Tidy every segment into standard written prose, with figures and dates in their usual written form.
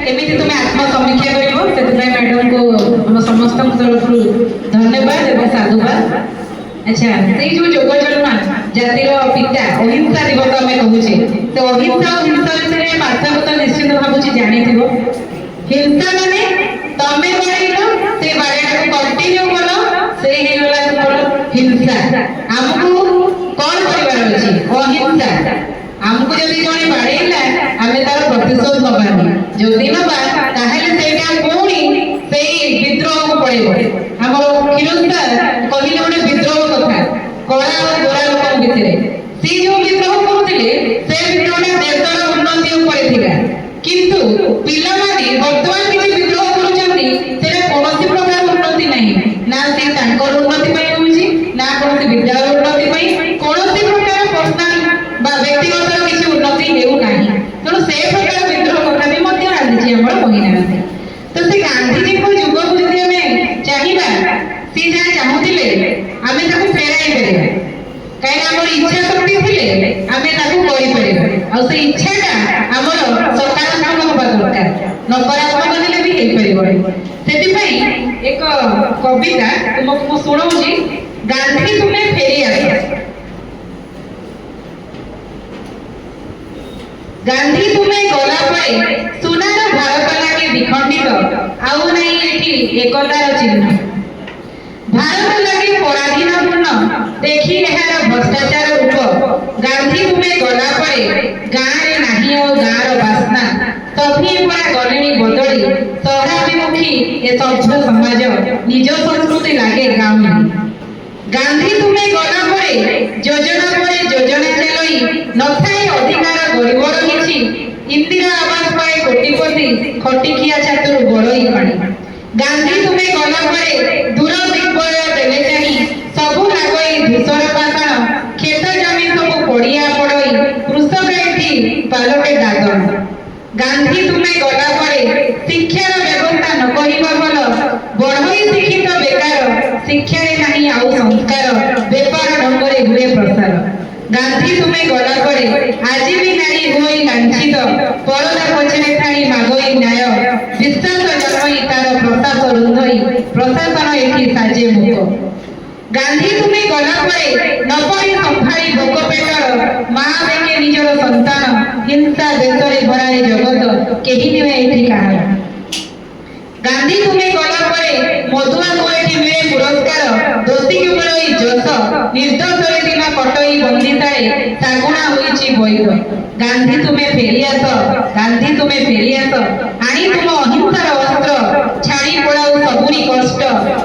केमिति तुम आत्मसमीक्षा करिवो सेतुपाई मैडम को हम समस्त तरफ धन्यवाद एवं साधुवाद। अच्छा से जो योगचलना जातिर पिता अहिंसा दिवस आम कहूचे तो अहिंसा और हिंसा विषय बार्ता तो निश्चित भावुची जानिथिबो। हिंसा माने तमे बाड़ेलो से बाड़ेटा को कंटिन्यू करो से हे गला तुमर हिंसा। हमको कौन परिवार अछि अहिंसा हमको जदि जणे बाड़ेला आमे तार प्रतिशोध नबानी जदि नबा ताहेले सेटा कोणी सेई विद्रोह को पड़ेबो। हमर खिरस्ता कहिले गोटे विद्रोह कथा कला और गोरा लोक भितरे से जो विद्रोह करथिले से विद्रोहटा देशर उन्नति उपरे थिला किंतु पिला माने वर्तमान किछि विद्रोह करूचंती सेटा कोनोसी प्रकार उन्नति नाही ना से तांकर उन्नति पई होउची ना कोनोसी विद्यालय उन्नति पई कोनोसी प्रकार पर्सनल बा व्यक्तिगत किछि उन्नति हेउ नाही। तेणु से प्रकार विद्रोह कथा भी मध्य गांधीजी हमर कहिनांती। तो से गांधीजी को युग को जदि हमें चाहिबा सी जा चाहुतिले आमे ताको फेराई परिबा काहे हमर इच्छा शक्ति थिले आमे ताको करि परिबा आ से इच्छाटा हमर सकारात्मक होबा दरकार नकारात्मक हेले भी हेई परिबो। सेति पई एक कविता तुमको सुनाउची गांधी तुमे फेरी आस। गांधी तुम्हें गला पड़े सुनार भारत लागे विखंडित आउ नहीं एठी एकतार चिन्ह। भारत लागे पराधीनपूर्ण देखी एहार भ्रष्टाचार रूप। गांधी तुम्हें गला पड़े गाँ रे नाही और गाँर बासना तभी परा गलेनी बदली सहराभिमुखी ए सभ्य समाज निज संस्कृति लागे गाँव। गांधी तुम्हें गला पड़े योजना पड़े योजना चलई नथाई अधिकार गरीबर किछि इंदिरा आवास पाए कोटिपति खटिकिया छात्र बड़ई पानी। गांधी तुम्हें गला पड़े दूर दिग्बय देले चाही सबु लागई धूसर पाषाण खेत जमी सब पड़िया पड़ई कृषक एठी पालके दादन। गांधी तुम्हें गला पड़े शिक्षार व्यवस्था न कहिबा भल बढ़ई शिक्षित बेकार शिक्षा रे नाही आउ संस्कार व्यापार ढंगरे हुए प्रसार। गांधी तुम्हें गला पड़े आज भी नारी होई लांछित परदा पछरे थाई मागई न्याय विश्वास जन्मई तार प्रशास रुंधई प्रशासन एठी साजे मुख। गांधी तुम्हें गला पड़े नपरी संभाई भोक पेट माँ देखे निजर संतान हिंसा देशरे भराए जगत केही निवे एठी कहार। गांधी तुम्हें गला पड़े मधुआ को एठी मिले पुरस्कार दोषी के बड़ई जस निर्दोष रे दिना कटई बंदिताए सागुणा होईची बइर। गांधी तुम्हें फेरी आस गांधी तुम्हें फेरी आस आनी तुम अहिंसार अस्त्र छाड़ी पड़ाऊ सबुरी कष्ट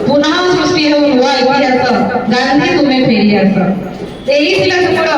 पुनः सृष्टि हो नुआ इतिहास। गांधी तुम्हें फेरी आस एही थिला तुमर